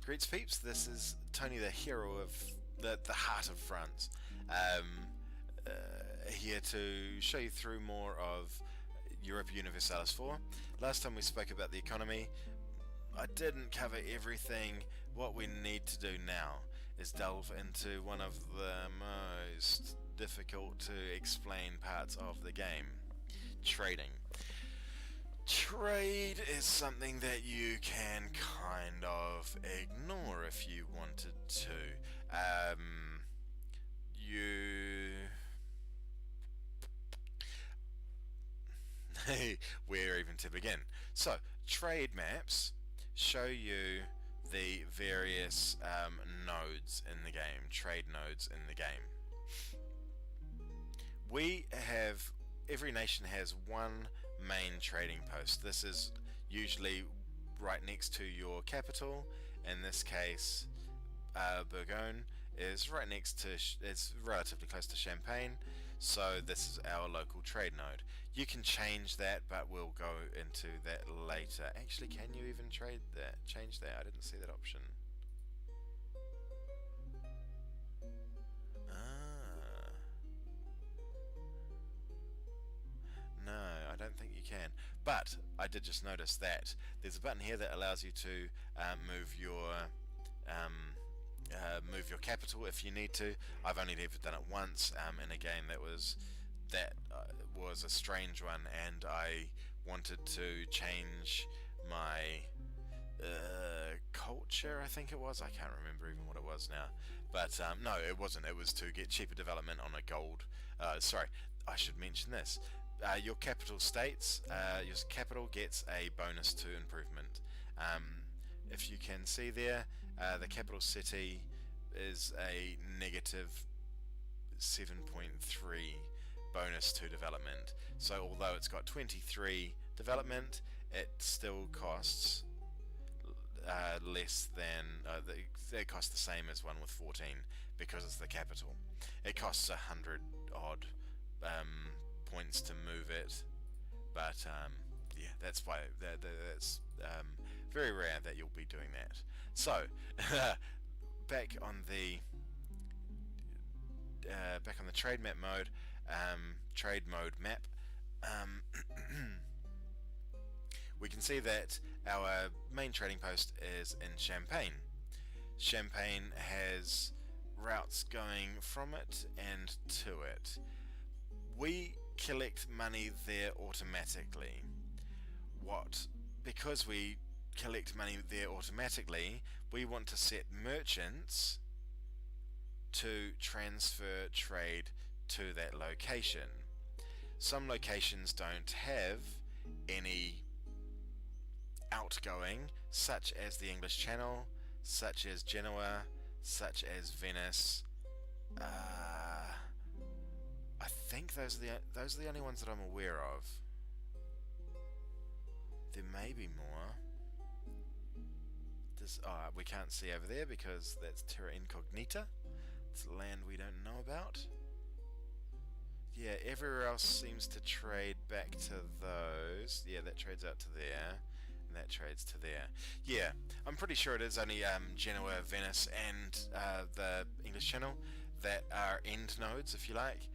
Greets peeps, this is Tony, the hero of the heart of France, here to show you through more of Europa Universalis 4. Last time we spoke about the economy. I didn't cover everything. What we need to do now is delve into one of the most difficult to explain parts of the game: trading. Trade is something that you can kind of ignore if you wanted to. Where even to begin? So, trade maps show you the various nodes in the game, trade nodes in the game. Every nation has one main trading post. This is usually right next to your capital. In this case, Burgundian is right next to, it's relatively close to Champagne, so this is our local trade node. You can change that, but we'll go into that later. Actually, can you even change that? I didn't see that option. No, I don't think you can. But I did just notice that there's a button here that allows you to move your capital if you need to. I've only ever done it once in a game that was a strange one, and I wanted to change my culture, I think it was. I can't remember even what it was now. But no, it wasn't. It was to get cheaper development on a gold. Sorry, I should mention this. Your capital states, your capital gets a bonus to improvement. If you can see there, the capital city is a negative 7.3 bonus to development. So although it's got 23 development, it still costs less than it costs the same as one with 14 because it's the capital. It costs 100 odd points to move it, but yeah, that's why that's very rare that you'll be doing that. So back on the trade map mode, trade mode map. We can see that our main trading post is in Champagne. Champagne has routes going from it and to it. We collect money there automatically. Because we collect money there automatically, we want to set merchants to transfer trade to that location. Some locations don't have any outgoing, such as the English Channel, such as Genoa, such as Venice. I think those are the only ones that I'm aware of. There may be more. We can't see over there because that's terra incognita. It's land we don't know about. Yeah, everywhere else seems to trade back to those. Yeah, that trades out to there, and that trades to there. Yeah, I'm pretty sure it is only Genoa, Venice, and the English Channel that are end nodes, if you like.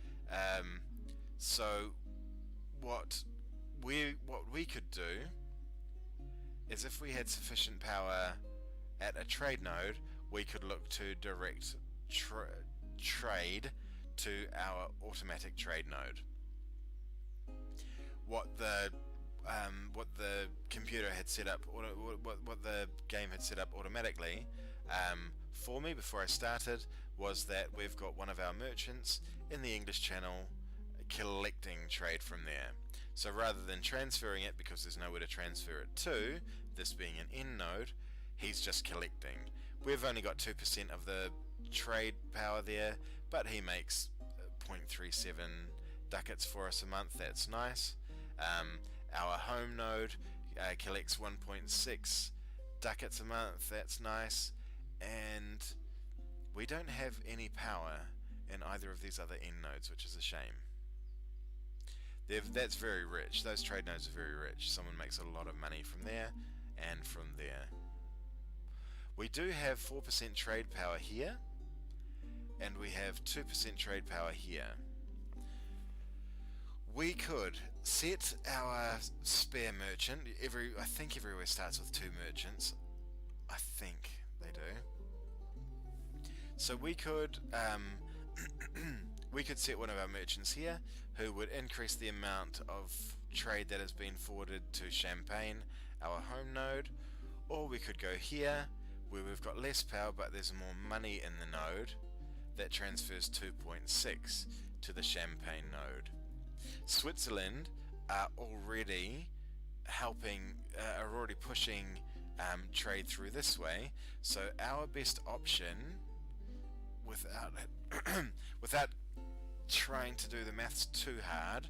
So what we could do is, if we had sufficient power at a trade node, we could look to direct trade to our automatic trade node. What the computer had set up, what the game had set up automatically for me before I started, was that we've got one of our merchants in the English Channel collecting trade from there. So rather than transferring it, because there's nowhere to transfer it to, this being an end node, he's just collecting. We've only got 2% of the trade power there, but he makes 0.37 ducats for us a month. That's nice. Our home node collects 1.6 ducats a month. That's nice. And we don't have any power in either of these other end nodes, which is a shame. That's very rich. Those trade nodes are very rich. Someone makes a lot of money from there and from there. We do have 4% trade power here, and we have 2% trade power here. We could set our spare merchant. I think everywhere starts with 2 merchants. I think they do. So we could we could set one of our merchants here, who would increase the amount of trade that has been forwarded to Champagne, our home node, or we could go here, where we've got less power but there's more money in the node, that transfers 2.6 to the Champagne node. Switzerland are already pushing trade through this way, so our best option, without trying to do the maths too hard,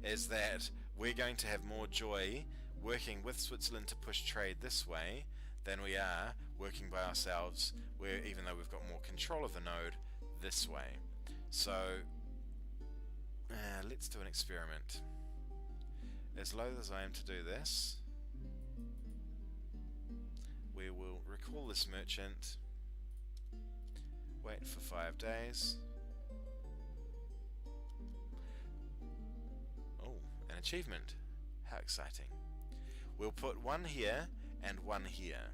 is that we're going to have more joy working with Switzerland to push trade this way than we are working by ourselves, even though we've got more control of the node, this way. So let's do an experiment. As loath as I am to do this, we will recall this merchant, wait for 5 days. Oh, an achievement. How exciting. We'll put one here and one here.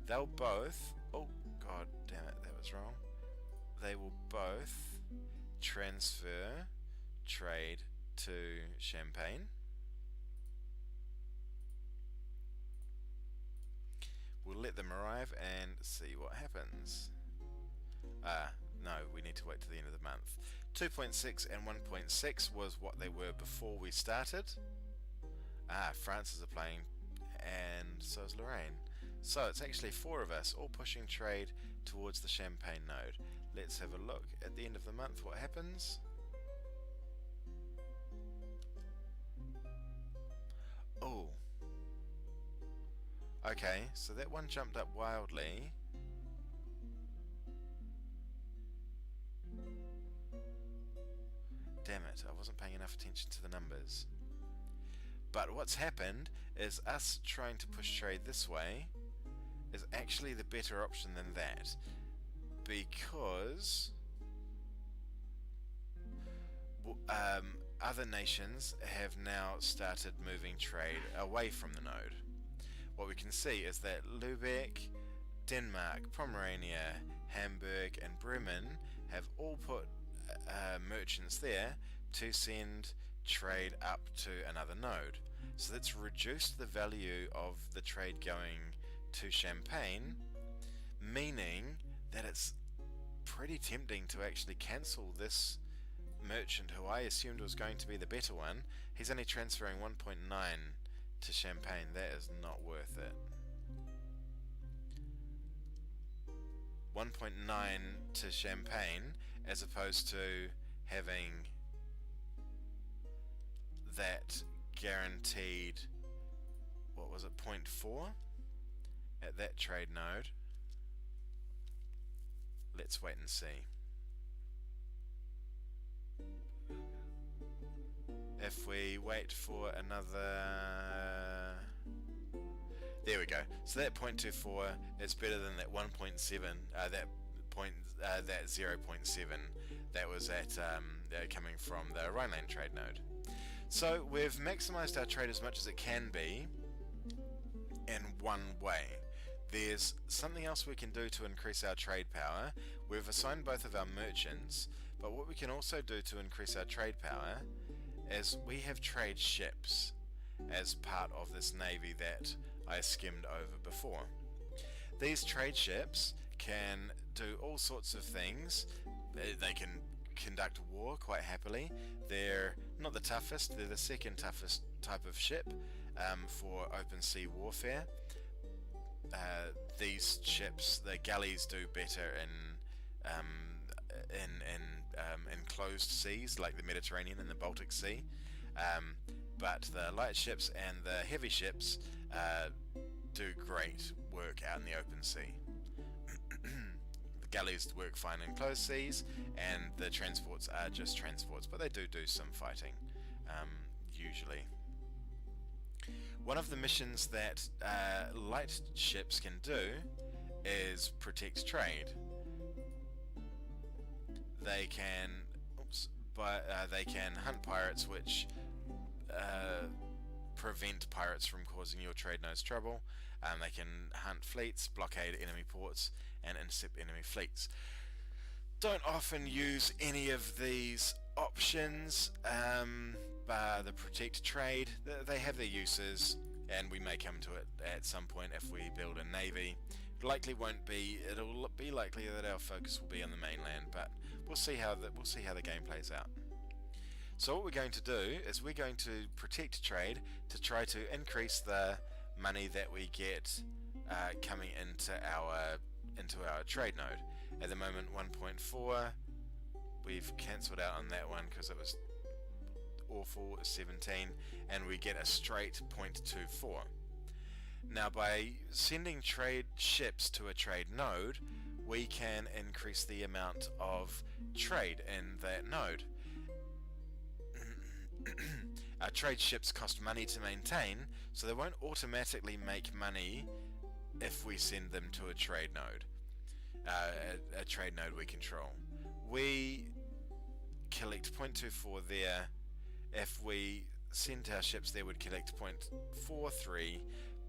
They'll both, oh god damn it, that was wrong. They will both transfer trade to Champagne. We'll let them arrive and see what happens. No, we need to wait to the end of the month. 2.6 and 1.6 was what they were before we started. France is playing, and so is Lorraine. So it's actually 4 of us all pushing trade towards the Champagne node. Let's have a look at the end of the month what happens. Oh. Okay, so that one jumped up wildly. Damn it, I wasn't paying enough attention to the numbers. But what's happened is us trying to push trade this way is actually the better option than that, because other nations have now started moving trade away from the node. What we can see is that Lübeck, Denmark, Pomerania, Hamburg and Bremen have all put merchants there to send trade up to another node. So that's reduced the value of the trade going to Champagne, meaning that it's pretty tempting to actually cancel this merchant who I assumed was going to be the better one. He's only transferring 1.9 to Champagne. That is not worth it. 1.9 to Champagne as opposed to having that guaranteed, what was it, 0.4 at that trade node. Let's wait and see. If we wait for another, there we go. So that 0.24 is better than that 1.7. That 0.7 that was at coming from the Rhineland trade node. So we've maximized our trade as much as it can be in one way. There's something else we can do to increase our trade power. We've assigned both of our merchants, but what we can also do to increase our trade power is we have trade ships as part of this navy that I skimmed over before. These trade ships can do all sorts of things. They can conduct war quite happily. They're not the toughest, they're the second toughest type of ship for open sea warfare. These ships, the galleys, do better in enclosed seas like the Mediterranean and the Baltic Sea, but the light ships and the heavy ships do great work out in the open sea. The galleys work fine in closed seas, and the transports are just transports, but they do some fighting, usually. One of the missions that light ships can do is protect trade. They can, they can hunt pirates, which prevent pirates from causing your trade nodes trouble. They can hunt fleets, blockade enemy ports, and intercept enemy fleets. Don't often use any of these options, the protect trade. They have their uses, and we may come to it at some point if we build a navy. Likely won't be. It'll be likely that our focus will be on the mainland, but we'll see how the game plays out. So what we're going to do is we're going to protect trade to try to increase the money that we get coming into our trade node. At the moment 1.4, we've cancelled out on that one because it was awful, 17, and we get a straight 0.24. Now by sending trade ships to a trade node, we can increase the amount of trade in that node. Our trade ships cost money to maintain, so they won't automatically make money if we send them to a trade node. A trade node we control. We collect 0.24 there. If we send our ships there, we'd collect 0.43,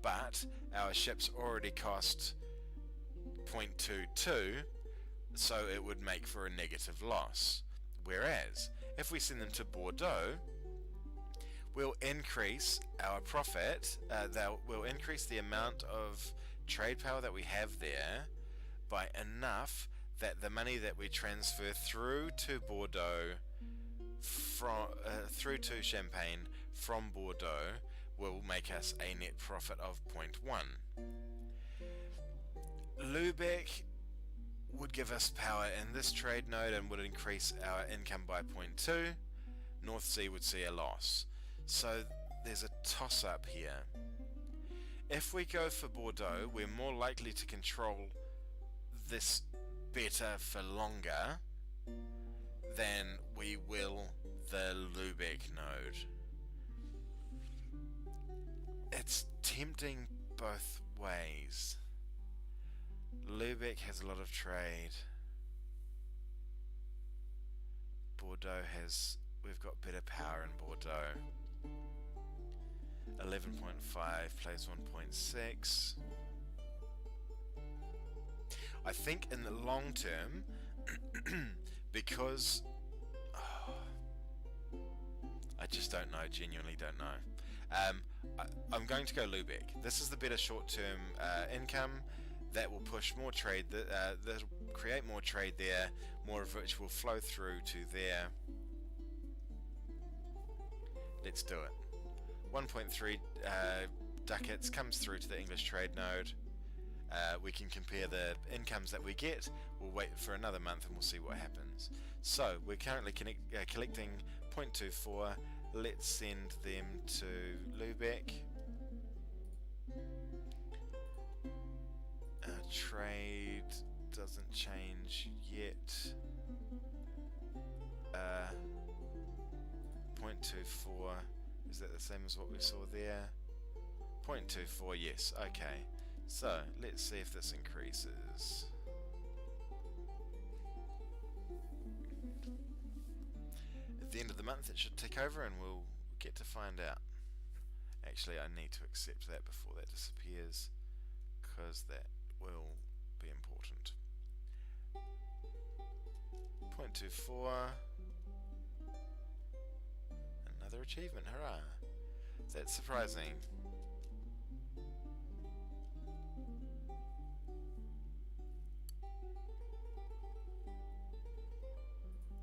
but our ships already cost 0.22, so it would make for a negative loss. Whereas, if we send them to Bordeaux, we'll increase our profit, we'll increase the amount of trade power that we have there by enough that the money that we transfer through to Bordeaux, through to Champagne from Bordeaux, will make us a net profit of 0.1. Lubeck would give us power in this trade node and would increase our income by 0.2. North Sea would see a loss. So there's a toss-up here. If we go for Bordeaux, we're more likely to control this better for longer than we will the Lubeck node. It's tempting both ways. Lubeck has a lot of trade. Bordeaux has... we've got better power in Bordeaux. 11.5 plays 1.6. I think in the long term, because... I just don't know, genuinely don't know. I'm going to go Lubeck. This is the better short-term income that will push more trade, that'll create more trade there, more of which will flow through to there. Let's do it. 1.3 ducats comes through to the English trade node. We can compare the incomes that we get. We'll wait for another month and we'll see what happens. So we're currently collecting 0.24. Let's send them to Lubeck. Trade doesn't change yet. 0.24. Is that the same as what we saw there? 0.24, yes, okay. So, let's see if this increases. At the end of the month it should tick over and we'll get to find out. Actually, I need to accept that before that disappears, because that will be important. 0.24. Another achievement, hurrah! That's surprising.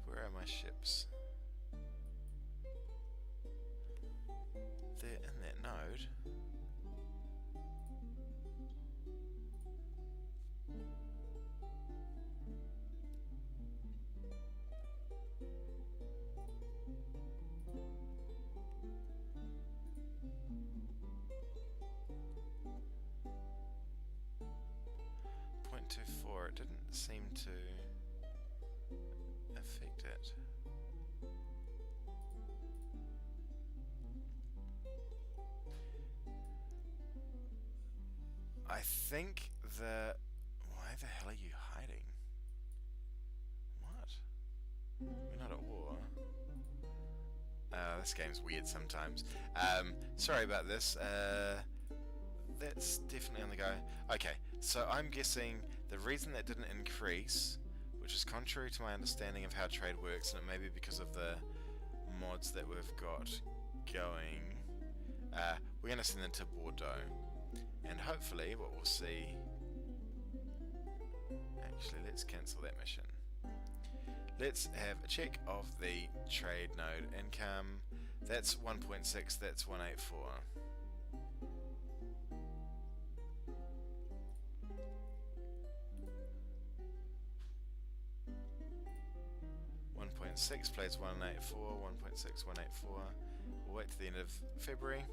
Where are my ships? They're in that node. It didn't seem to affect it. I think that Why the hell are you hiding? What? We're not at war. This game's weird sometimes. Sorry about this. That's definitely on the go. Okay, so I'm guessing the reason that didn't increase, which is contrary to my understanding of how trade works, and it may be because of the mods that we've got going, we're going to send them to Bordeaux. And hopefully what we'll see... Actually, let's cancel that mission. Let's have a check of the trade node income. That's 1.6, that's 184. 1.6 plays 184, 1.6, 184. We'll wait to the end of February.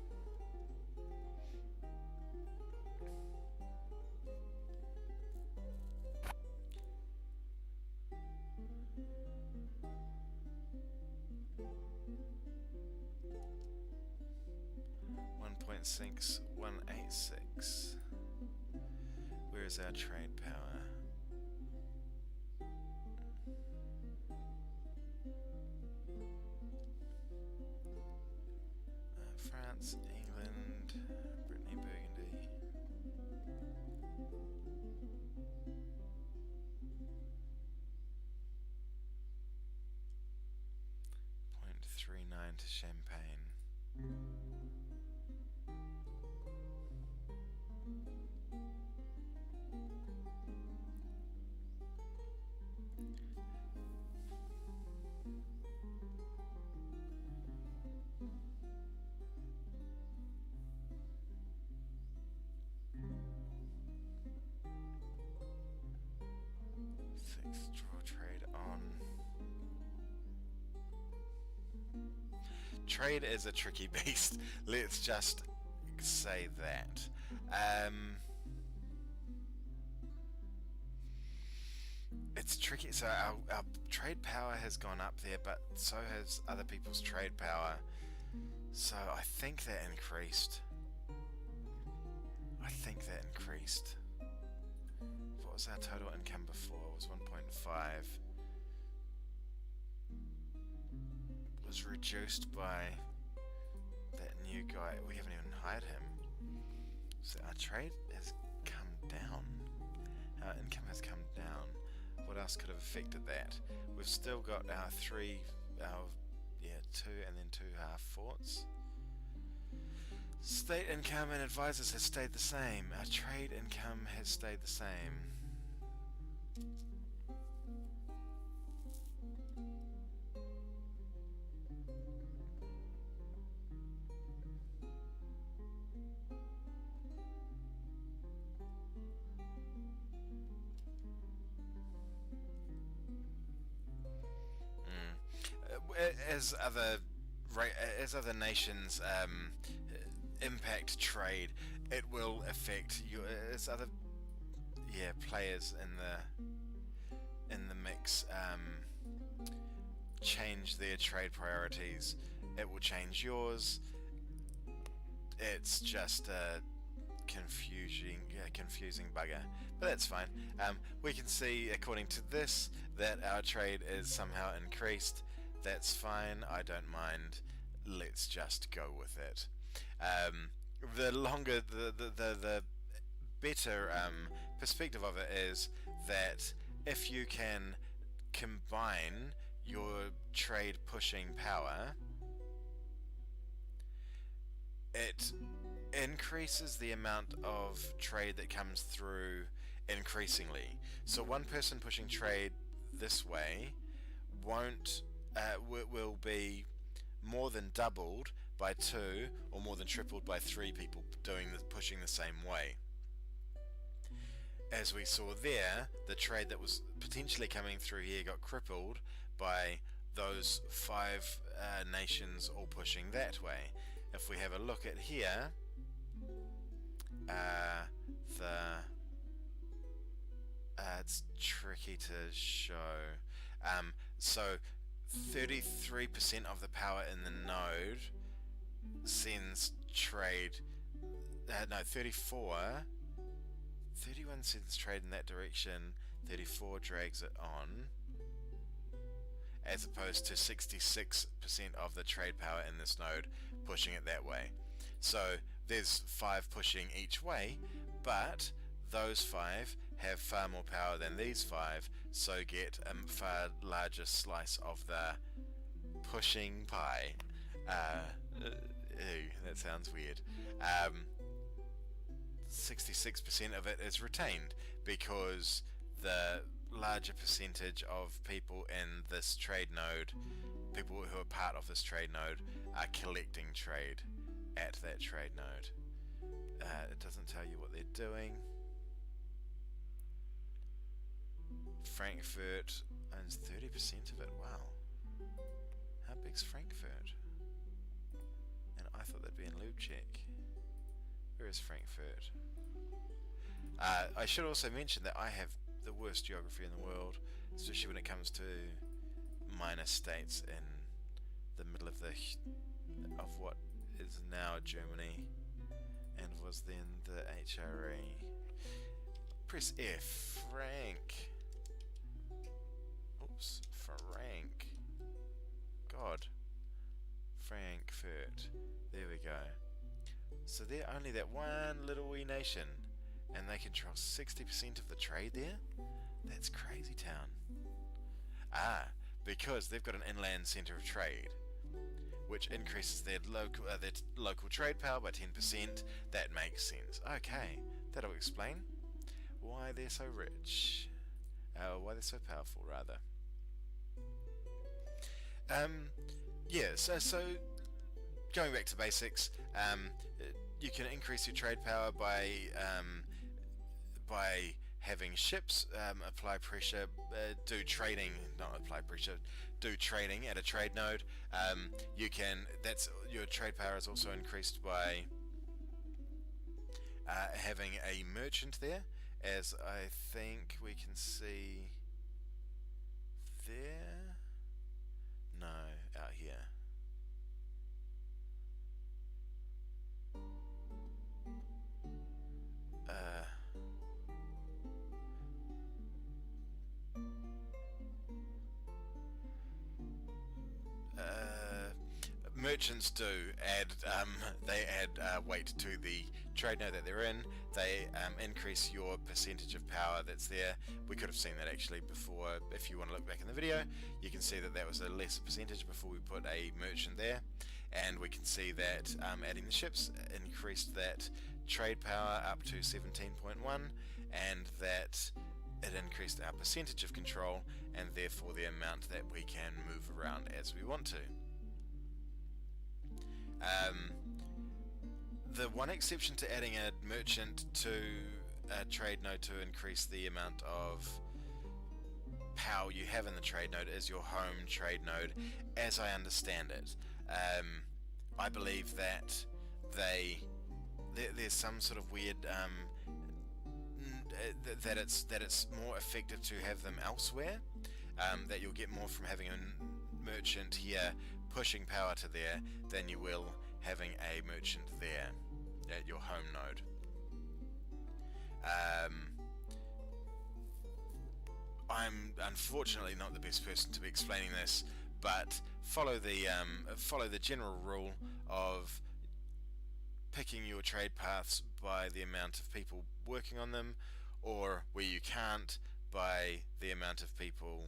.6, 186. Where is our trade power? France, England, Brittany, Burgundy. .39 to Champagne. Draw trade on. Trade is a tricky beast. Let's just say that. It's tricky. So our trade power has gone up there, but so has other people's trade power. So I think that increased. What was our total income before? It was 1.5. Was reduced by that new guy. We haven't even hired him. So our trade has come down. Our income has come down. What else could have affected that? We've still got our two and then 2 half forts. State income and advisors has stayed the same. Our trade income has stayed the same. As other nations impact trade, it will affect you as other players in the mix change their trade priorities. It will change yours. It's just a confusing bugger, but that's fine. We can see, according to this, that our trade is somehow increased. That's fine, I don't mind. Let's just go with it. The longer, the better perspective of it is that if you can combine your trade pushing power, it increases the amount of trade that comes through increasingly. So one person pushing trade this way will be more than doubled by 2 or more than tripled by 3 people pushing the same way. As we saw there, the trade that was potentially coming through here got crippled by those 5 nations all pushing that way. If we have a look at here, it's tricky to show. So 33% of the power in the node sends trade. 34 31 sends trade in that direction, 34 drags it on, as opposed to 66% of the trade power in this node pushing it that way. So there's 5 pushing each way, but those 5 have far more power than these 5, so get a far larger slice of the pushing pie. Ew, that sounds weird. 66% of it is retained because the larger percentage of people in this trade node, people who are part of this trade node, are collecting trade at that trade node. It doesn't tell you what they're doing. Frankfurt owns 30% of it. Wow. How big's Frankfurt? And I thought they'd be in Lubček. Where is Frankfurt? I should also mention that I have the worst geography in the world, especially when it comes to minor states in the middle of what is now Germany and was then the HRE. Press F. Frank. Oops. Frank. God. Frankfurt. There we go. So they're only that one little wee nation, and they control 60% of the trade there? That's crazy town. Because they've got an inland centre of trade, which increases their local trade power by 10%. That makes sense. Okay, that'll explain why they're so rich. Why they're so powerful, rather. So going back to basics, you can increase your trade power by having ships apply pressure, do trading at a trade node. Your trade power is also increased by having a merchant there, as I think we can see there. No, out here. Merchants do add, weight to the trade node that they're in. They increase your percentage of power that's there. We could have seen that actually before. If you want to look back in the video, you can see that was a lesser percentage before we put a merchant there, and we can see that adding the ships increased that trade power up to 17.1, and that it increased our percentage of control, and therefore the amount that we can move around as we want to. The one exception to adding a merchant to a trade node to increase the amount of power you have in the trade node is your home trade node, as I understand it. I believe that there's some sort of weird that it's more effective to have them elsewhere, that you'll get more from having a merchant here pushing power to there than you will having a merchant there at your home node. I'm unfortunately not the best person to be explaining this, but follow the general rule of picking your trade paths by the amount of people working on them, or where you can't, by the amount of people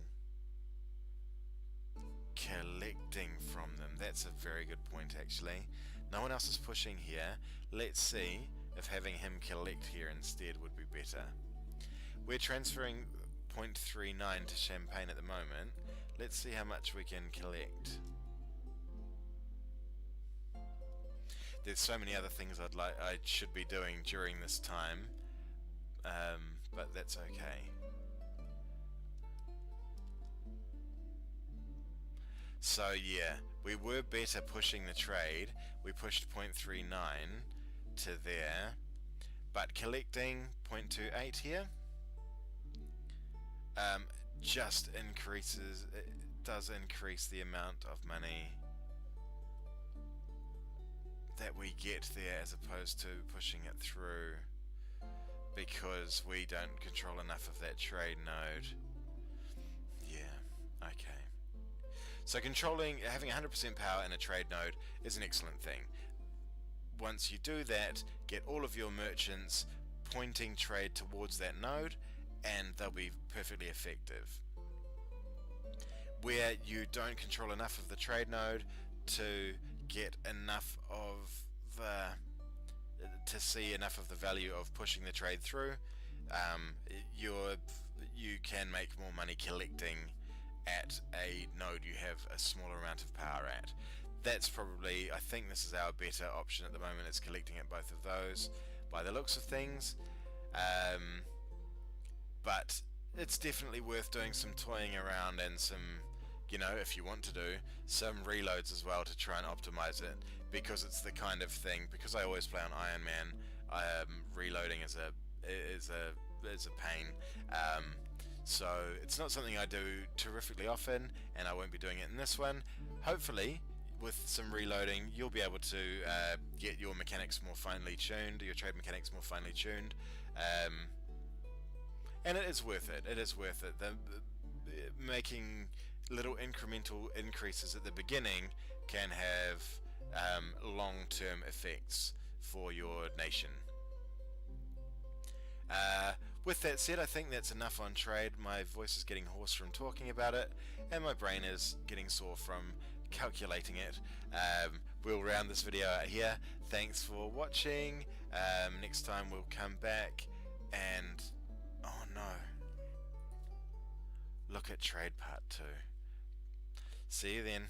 collecting from them. That's a very good point, actually. No one else is pushing here. Let's see if having him collect here instead would be better. We're transferring 0.39 to Champagne at the moment. Let's see how much we can collect. There's so many other things I should be doing during this time, but that's okay. So yeah, we were better pushing the trade. We pushed 0.39 to there, but collecting 0.28 here just increases. It does increase the amount of money that we get there, as opposed to pushing it through because we don't control enough of that trade node. Yeah, okay. So having 100% power in a trade node is an excellent thing. Once you do that, get all of your merchants pointing trade towards that node, and they'll be perfectly effective. Where you don't control enough of the trade node to get enough of to see enough of the value of pushing the trade through, you can make more money collecting at a node you have a smaller amount of power at. That's probably, I think this is our better option at the moment, is collecting at both of those by the looks of things. But it's definitely worth doing some toying around and some, if you want to do some reloads as well to try and optimize it, because it's the kind of thing, because I always play on Iron Man, reloading is a pain. So it's not something I do terrifically often, and I won't be doing it in this one. Hopefully, with some reloading, you'll be able to get your mechanics more finely tuned, your trade mechanics more finely tuned, and it is worth it. It is worth it. Making little incremental increases at the beginning can have long-term effects for your nation. With that said, I think that's enough on trade. My voice is getting hoarse from talking about it, and my brain is getting sore from calculating it. We'll round this video out here. Thanks for watching. Next time we'll come back and, oh no, look at trade part 2. See you then.